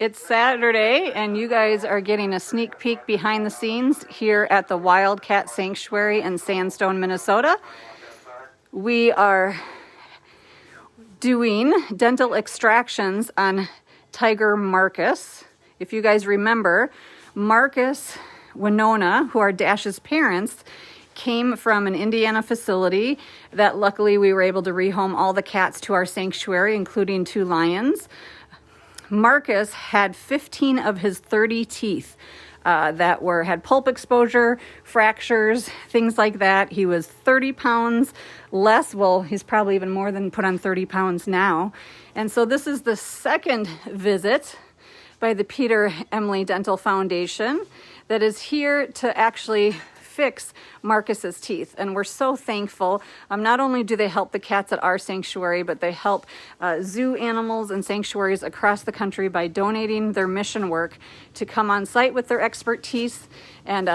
It's Saturday, and you guys are getting a sneak peek behind the scenes here at the Wildcat Sanctuary in Sandstone, Minnesota. We are doing dental extractions on Tiger Marcus. If you guys remember, Marcus, Winona, who are Dash's parents, came from an Indiana facility that luckily we were able to rehome all the cats to our sanctuary, including 2 lions. Marcus had 15 of his 30 teeth that had pulp exposure, fractures, things like that. He was 30 pounds less. Well, he's probably even more than put on 30 pounds now. And so this is the second visit by the Peter Emily Dental Foundation that is here to actually fix Marcus's teeth, and we're so thankful. Not only do they help the cats at our sanctuary, but they help zoo animals and sanctuaries across the country by donating their mission work to come on site with their expertise and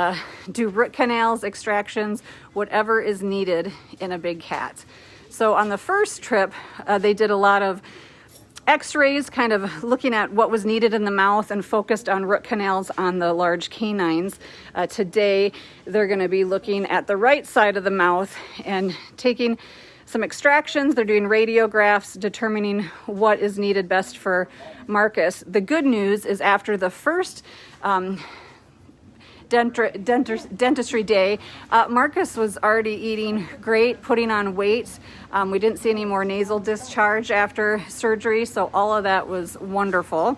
do root canals, extractions, whatever is needed in a big cat. So on the first trip, they did a lot of x-rays, kind of looking at what was needed in the mouth and focused on root canals on the large canines. Today, they're going to be looking at the right side of the mouth and taking some extractions. They're doing radiographs, determining what is needed best for Marcus. The good news is after the first dentistry day, Marcus was already eating great, putting on weight. We didn't see any more nasal discharge after surgery, so all of that was wonderful.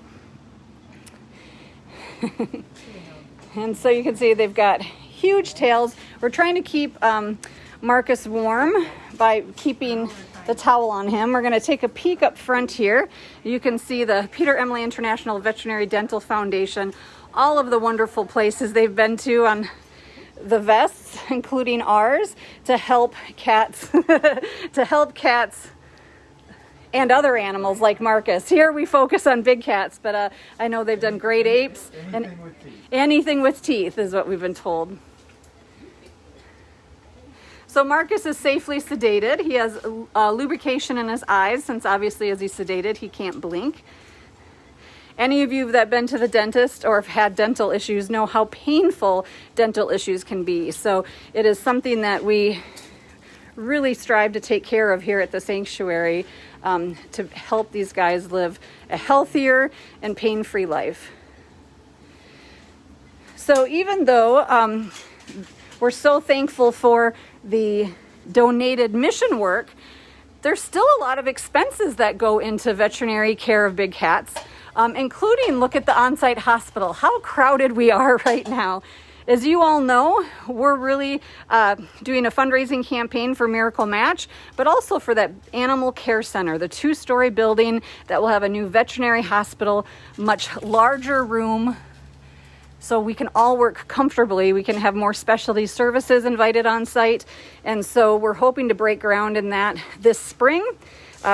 And so you can see they've got huge tails. We're trying to keep Marcus warm by keeping the towel on him. We're going to take a peek up front here. You can see the Peter Emily International Veterinary Dental Foundation, all of the wonderful places they've been to on the vests, including ours, to help cats, and other animals like Marcus. Here we focus on big cats, but I know they've done great apes. Anything with teeth is what we've been told. So Marcus is safely sedated. He has lubrication in his eyes, since obviously as he's sedated, he can't blink. Any of you that have been to the dentist or have had dental issues know how painful dental issues can be. So it is something that we really strive to take care of here at the sanctuary to help these guys live a healthier and pain-free life. So even though we're so thankful for the donated mission work, there's still a lot of expenses that go into veterinary care of big cats. Including, look at the onsite hospital, how crowded we are right now. As you all know, we're really doing a fundraising campaign for Miracle Match, but also for that animal care center, the 2-story building that will have a new veterinary hospital, much larger room, so we can all work comfortably. We can have more specialty services invited on site, and so we're hoping to break ground in that this spring.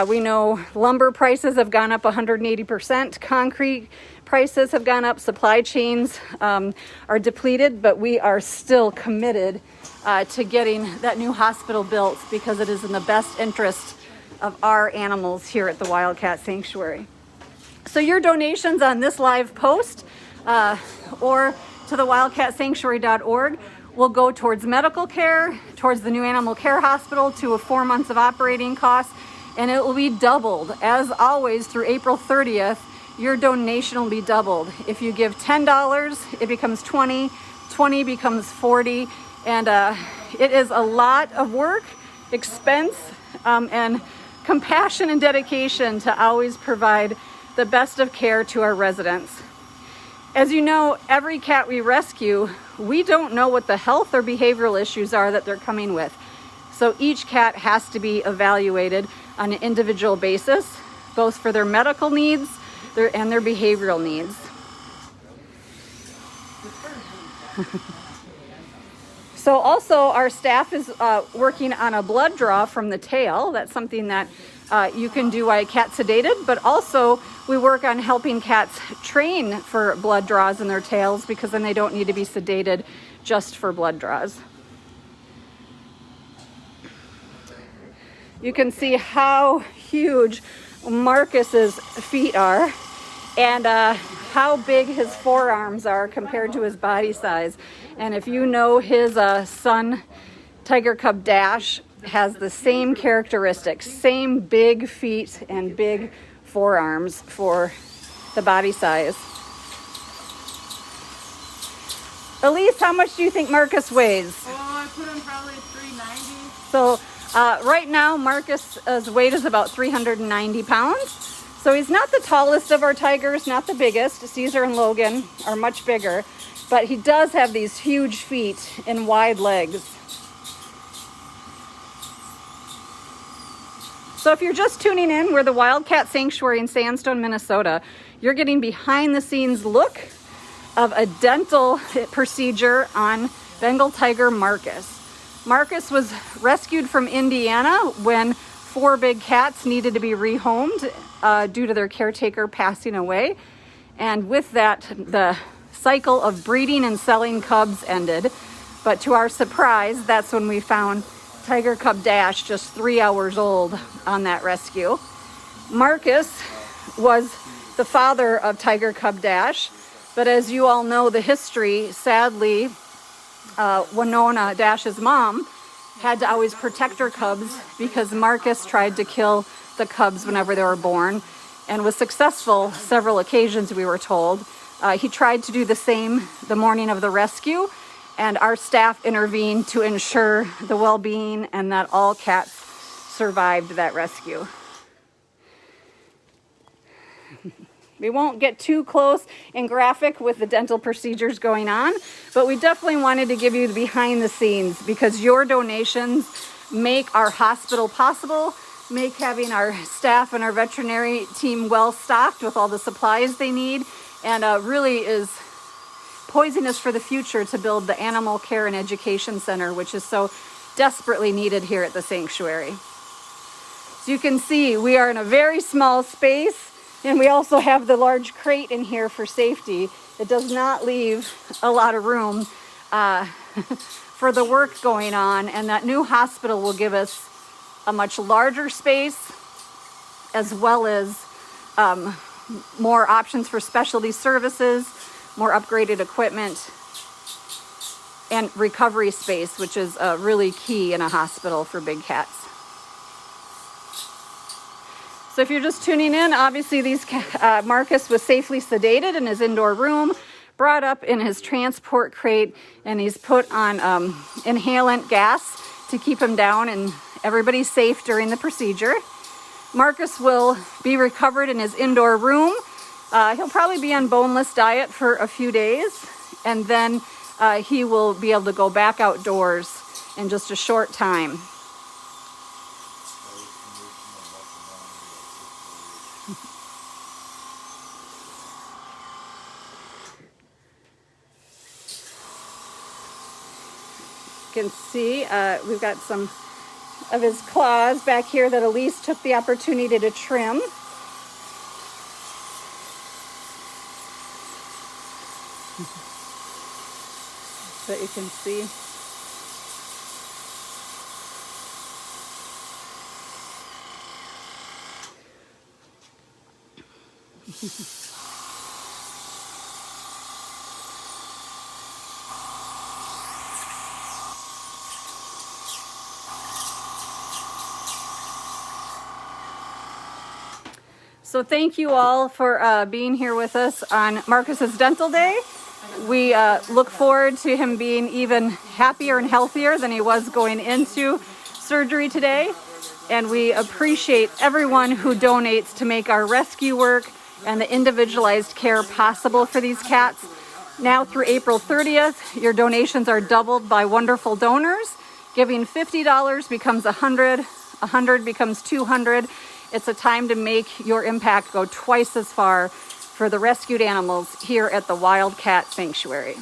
We know lumber prices have gone up 180%. Concrete prices have gone up. Supply chains are depleted, but we are still committed to getting that new hospital built because it is in the best interest of our animals here at the Wildcat Sanctuary. So your donations on this live post or to the wildcatsanctuary.org will go towards medical care, towards the new animal care hospital, to 4 months of operating costs. And it will be doubled. As always, through April 30th, your donation will be doubled. If you give $10, it becomes $20, $20 becomes $40, and it is a lot of work, expense, and compassion and dedication to always provide the best of care to our residents. As you know, every cat we rescue, we don't know what the health or behavioral issues are that they're coming with. So each cat has to be evaluated on an individual basis, both for their medical needs and their behavioral needs. So also our staff is working on a blood draw from the tail. That's something that you can do while a cat's sedated, but also we work on helping cats train for blood draws in their tails, because then they don't need to be sedated just for blood draws. You can see how huge Marcus's feet are. and how big his forearms are compared to his body size. And if you know, his son, Tiger Cub Dash, has the same characteristics, same big feet and big forearms for the body size. Elise, how much do you think Marcus weighs? Oh, I put him probably 390. So right now, Marcus's weight is about 390 pounds. So he's not the tallest of our tigers, not the biggest. Caesar and Logan are much bigger, but he does have these huge feet and wide legs. So if you're just tuning in, we're the Wildcat Sanctuary in Sandstone, Minnesota. You're getting behind the scenes look of a dental procedure on Bengal tiger Marcus. Marcus was rescued from Indiana when 4 big cats needed to be rehomed due to their caretaker passing away. And with that, the cycle of breeding and selling cubs ended. But to our surprise, that's when we found Tiger Cub Dash, just 3 hours old, on that rescue. Marcus was the father of Tiger Cub Dash, but as you all know the history, sadly, Winona, Dash's mom, had to always protect her cubs because Marcus tried to kill the cubs whenever they were born and was successful several occasions, we were told. He tried to do the same the morning of the rescue, and our staff intervened to ensure the well-being and that all cats survived that rescue. We won't get too close and graphic with the dental procedures going on, but we definitely wanted to give you the behind the scenes because your donations make our hospital possible, make having our staff and our veterinary team well stocked with all the supplies they need, and really is poising us for the future to build the Animal Care and Education Center, which is so desperately needed here at the sanctuary. So you can see we are in a very small space, and we also have the large crate in here for safety. It does not leave a lot of room for the work going on, and that new hospital will give us a much larger space as well as more options for specialty services, more upgraded equipment, and recovery space, which is really key in a hospital for big cats. So if you're just tuning in, obviously Marcus was safely sedated in his indoor room, brought up in his transport crate, and he's put on inhalant gas to keep him down, and everybody's safe during the procedure. Marcus will be recovered in his indoor room. He'll probably be on boneless diet for a few days, and then he will be able to go back outdoors in just a short time. You can see we've got some of his claws back here that Elise took the opportunity to trim. That you can see. So thank you all for being here with us on Marcus's Dental Day. We look forward to him being even happier and healthier than he was going into surgery today. And we appreciate everyone who donates to make our rescue work and the individualized care possible for these cats. Now through April 30th, your donations are doubled by wonderful donors. Giving $50 becomes $100, $100 becomes $200. It's a time to make your impact go twice as far for the rescued animals here at the Wildcat Sanctuary.